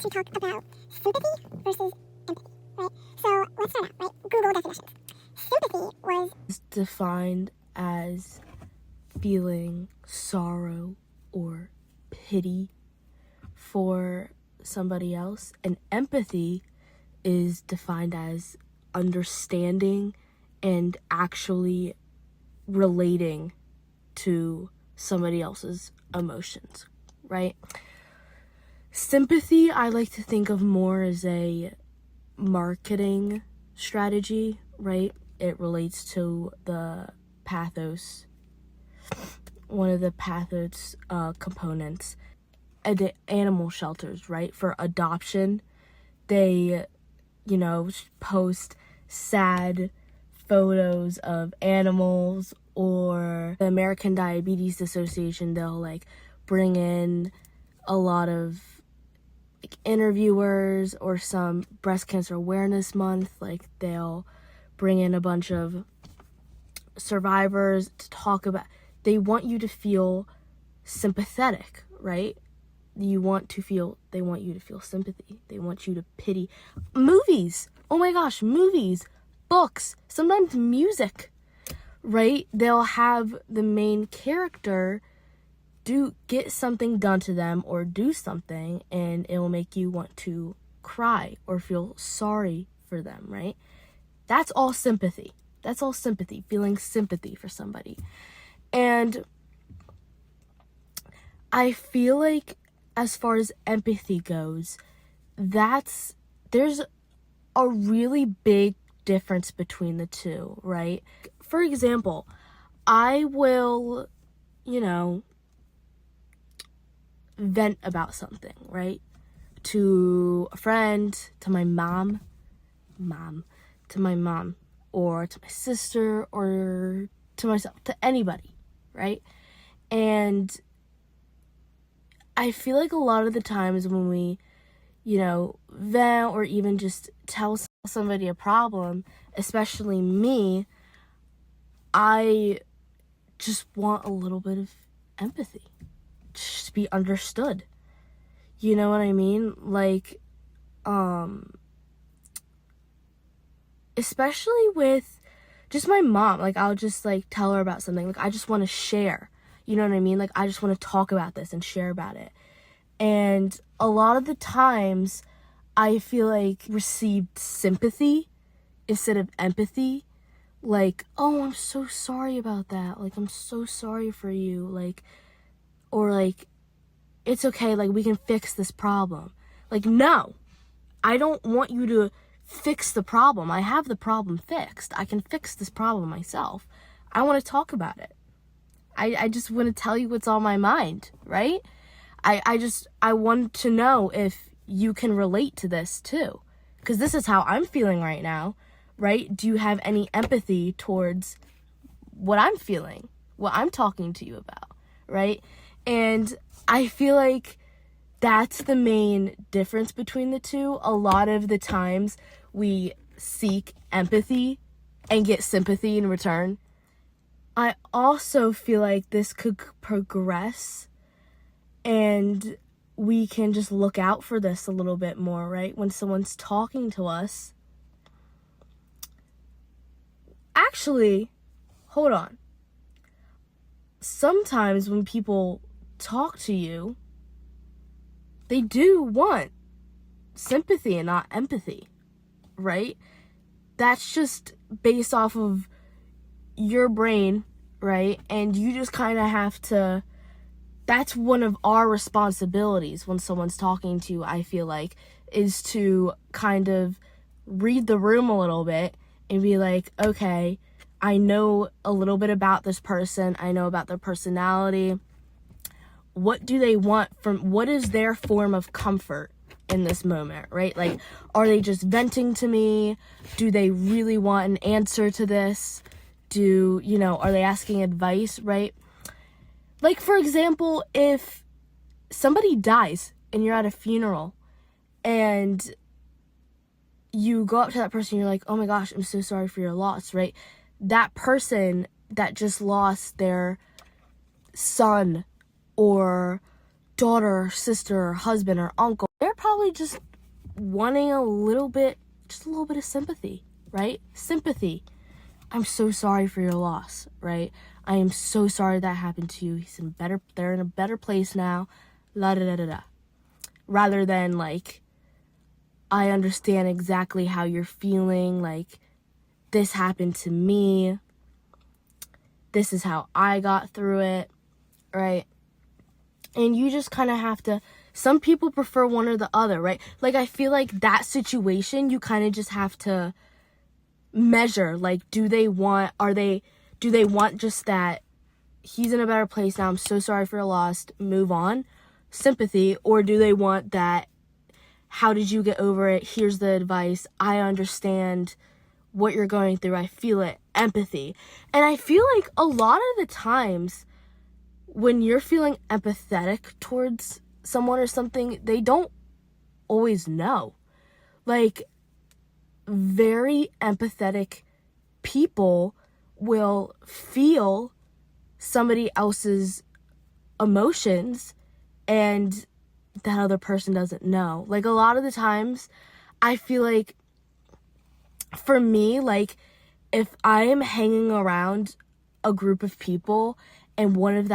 to talk about sympathy versus empathy, right? So let's start out, right? Google definitions. Sympathy was defined as feeling sorrow or pity for somebody else, and empathy is defined as understanding and actually relating to somebody else's emotions, right? Sympathy, I like to think of more as a marketing strategy, right? It relates to the pathos, one of the pathos components. Animal shelters, right? For adoption, they, post sad photos of animals, or the American Diabetes Association, they'll bring in a lot of interviewers, or some breast cancer awareness month, they'll bring in a bunch of survivors to talk about. They want you to feel sympathetic, right? They want you to feel sympathy. They want you to pity. Movies, oh my gosh, movies, books, sometimes music, right? They'll have the main character get something done to them or do something, and it will make you want to cry or feel sorry for them, right? That's all sympathy. Feeling sympathy for somebody. And I feel like as far as empathy goes, there's a really big difference between the two, right? For example, I will, vent about something, right? To a friend, to my mom, or to my sister, or to myself, to anybody, right? And I feel like a lot of the times when we, vent or even just tell somebody a problem, especially me, I just want a little bit of empathy. Just be understood. You know what I mean? Especially with just my mom. I'll just tell her about something. I just want to share. You know what I mean? I just want to talk about this and share about it. And a lot of the times I feel received sympathy instead of empathy. Oh, I'm so sorry about that. I'm so sorry for you. Or it's okay, we can fix this problem. No, I don't want you to fix the problem. I have the problem fixed. I can fix this problem myself. I want to talk about it. I just want to tell you what's on my mind, right? I want to know if you can relate to this too. Because this is how I'm feeling right now, right? Do you have any empathy towards what I'm feeling, what I'm talking to you about, right? And I feel like that's the main difference between the two. A lot of the times we seek empathy and get sympathy in return. I also feel like this could progress, and we can just look out for this a little bit more, right? When someone's talking to us. Actually, hold on. Sometimes when people talk to you, they do want sympathy and not empathy, right? That's just based off of your brain, right? And you just kind of have to, that's one of our responsibilities when someone's talking to you, I feel like, is to kind of read the room a little bit and be okay, I know a little bit about this person. I know about their personality. What do they want what is their form of comfort in this moment, right? Are they just venting to me? Do they really want an answer to this? Are they asking advice, right? For example, if somebody dies and you're at a funeral and you go up to that person, you're like, oh my gosh, I'm so sorry for your loss, right? That person that just lost their son or daughter or sister or husband or uncle, they're probably just wanting just a little bit of sympathy, right? Sympathy. I'm so sorry for your loss, right? I am so sorry that happened to you. They're in a better place now. La da da da da. Rather than like, I understand exactly how you're feeling. Like, this happened to me. This is how I got through it, right? And you just kind of have to, some people prefer one or the other, right? Like, I feel like that situation, you kind of just have to measure, like, do they want just that, he's in a better place now, I'm so sorry for your loss, move on, sympathy, or do they want that, how did you get over it, here's the advice, I understand what you're going through, I feel it, empathy. And I feel like a lot of the times when you're feeling empathetic towards someone or something, they don't always know. Like, very empathetic people will feel somebody else's emotions and that other person doesn't know. Like, a lot of the times, I feel like, for me, like, if I am hanging around a group of people and one of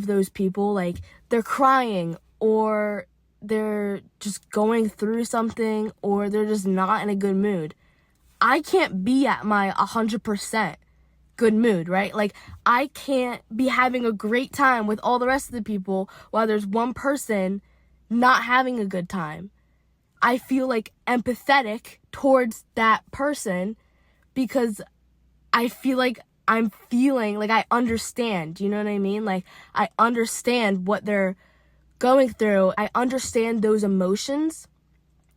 those people, like, they're crying or they're just going through something or they're just not in a good mood, I can't be at my 100% good mood, right? Like, I can't be having a great time with all the rest of the people while there's one person not having a good time. I feel like empathetic towards that person because I feel like I'm feeling like I understand, you know what I mean? Like, I understand what they're going through. I understand those emotions.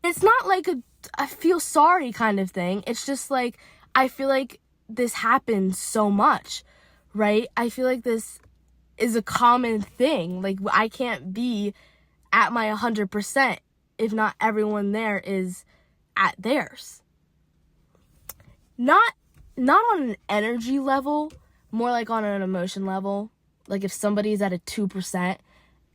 It's not like I feel sorry kind of thing. It's just like, I feel like this happens so much, right? I feel like this is a common thing. Like, I can't be at my 100% if not everyone there is at theirs. Not on an energy level, more like on an emotion level. Like, if somebody's at a 2%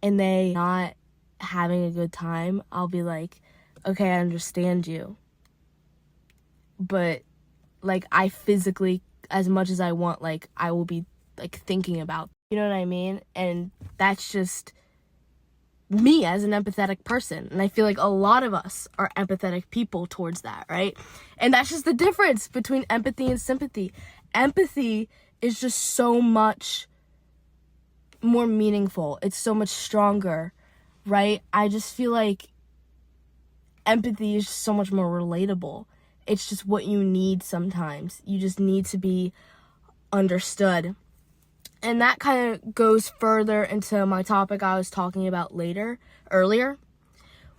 and they not having a good time, I'll be like, okay, I understand you. But, like, I physically, as much as I want, like, I will be, like, thinking about, you know what I mean? And that's just me as an empathetic person. And I feel like a lot of us are empathetic people towards that, right? And that's just the difference between empathy and sympathy. Empathy is just so much more meaningful. It's so much stronger, right? I just feel like empathy is just so much more relatable. It's just what you need sometimes. You just need to be understood. And that kind of goes further into my topic I was talking about earlier,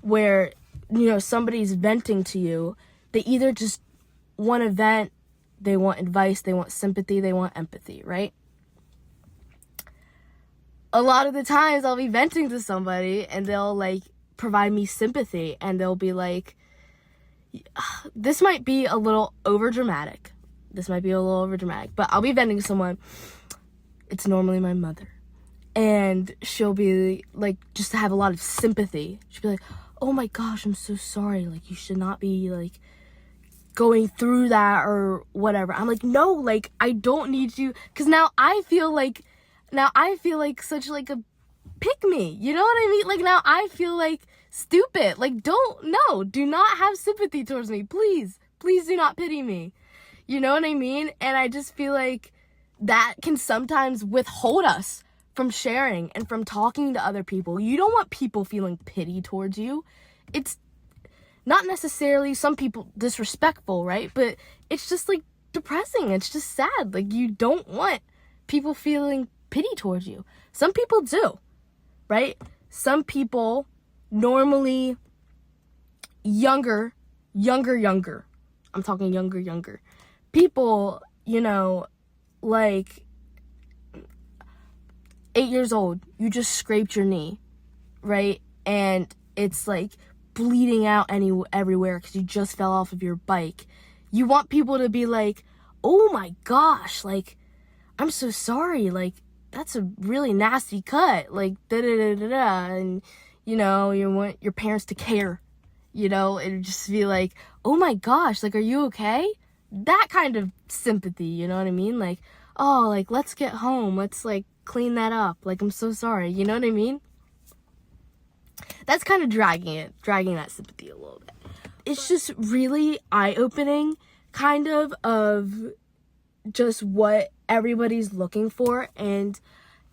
where, you know, somebody's venting to you. They either just want to vent, they want advice, they want sympathy, they want empathy, right? A lot of the times I'll be venting to somebody and they'll, like, provide me sympathy and they'll be like, this might be a little overdramatic, but I'll be venting to someone. It's normally my mother. And she'll be like, just to have a lot of sympathy. She'll be like, oh my gosh, I'm so sorry. Like, you should not be, like, going through that or whatever. I'm like, no, like, I don't need you. Because now I feel like such, like, a pick-me. You know what I mean? Like, now I feel, like, stupid. Like, do not have sympathy towards me. Please do not pity me. You know what I mean? And I just feel like that can sometimes withhold us from sharing and from talking to other people. You don't want people feeling pity towards you. It's not necessarily some people disrespectful, right? But it's just, like, depressing. It's just sad. Like, you don't want people feeling pity towards you. Some people do, right? Some people, normally younger. I'm talking younger. People, you know, like 8 years old, you just scraped your knee, right? And it's, like, bleeding out everywhere because you just fell off of your bike. You want people to be like, oh my gosh, like, I'm so sorry, like, that's a really nasty cut. Like, da-da-da-da-da. And, you know, you want your parents to care, you know, and just be like, oh my gosh, like, are you okay? That kind of sympathy, you know what I mean? Like, oh, like, let's get home. Let's, like, clean that up. Like, I'm so sorry. You know what I mean? That's kind of dragging that sympathy a little bit. It's just really eye-opening, kind of just what everybody's looking for, and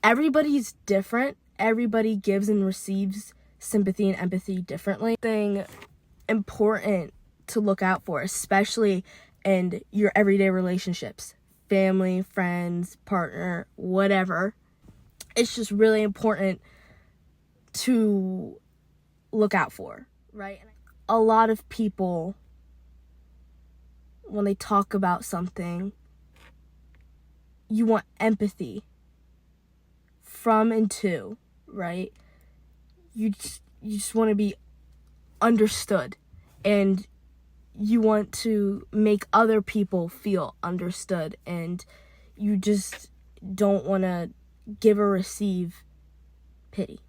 everybody's different. Everybody gives and receives sympathy and empathy differently. Thing important to look out for, especially in your everyday relationships, family, friends, partner, whatever. It's just really important to look out for, right? A lot of people, when they talk about something, you want empathy from and to, right? You just want to be understood, and you want to make other people feel understood, and you just don't want to give or receive pity.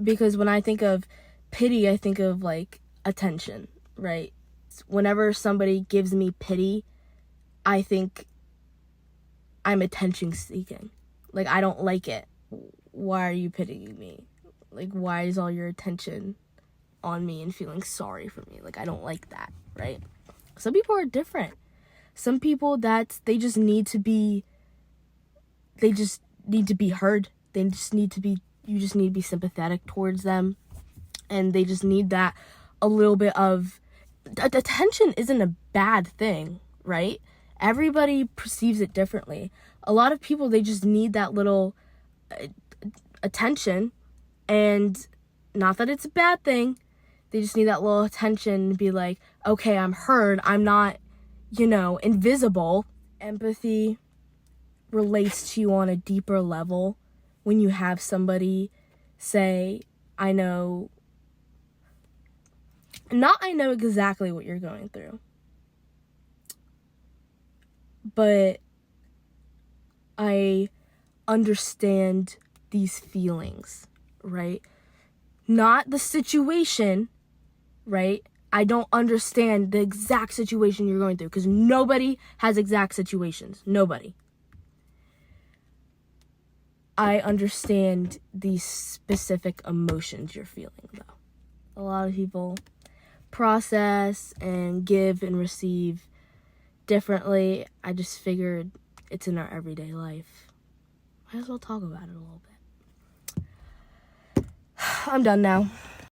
Because when I think of pity, I think of, like, attention, right? Whenever somebody gives me pity, I think I'm attention seeking. Like, I don't like it. Why are you pitying me? Like, why is all your attention on me and feeling sorry for me? Like, I don't like that, right? Some people are different. Some people, they just need to be heard. You just need to be sympathetic towards them, and they just need that a little bit of attention. Isn't a bad thing, right? Everybody perceives it differently. A lot of people, they just need that little attention, and not that it's a bad thing. They just need that little attention to be like, okay, I'm heard. I'm not, invisible. Empathy relates to you on a deeper level when you have somebody say, I know exactly what you're going through, but I understand these feelings, right? Not the situation, right? I don't understand the exact situation you're going through, because nobody has exact situations. Nobody. I understand these specific emotions you're feeling, though. A lot of people process and give and receive differently. I just figured it's in our everyday life. Might as well talk about it a little bit. I'm done now.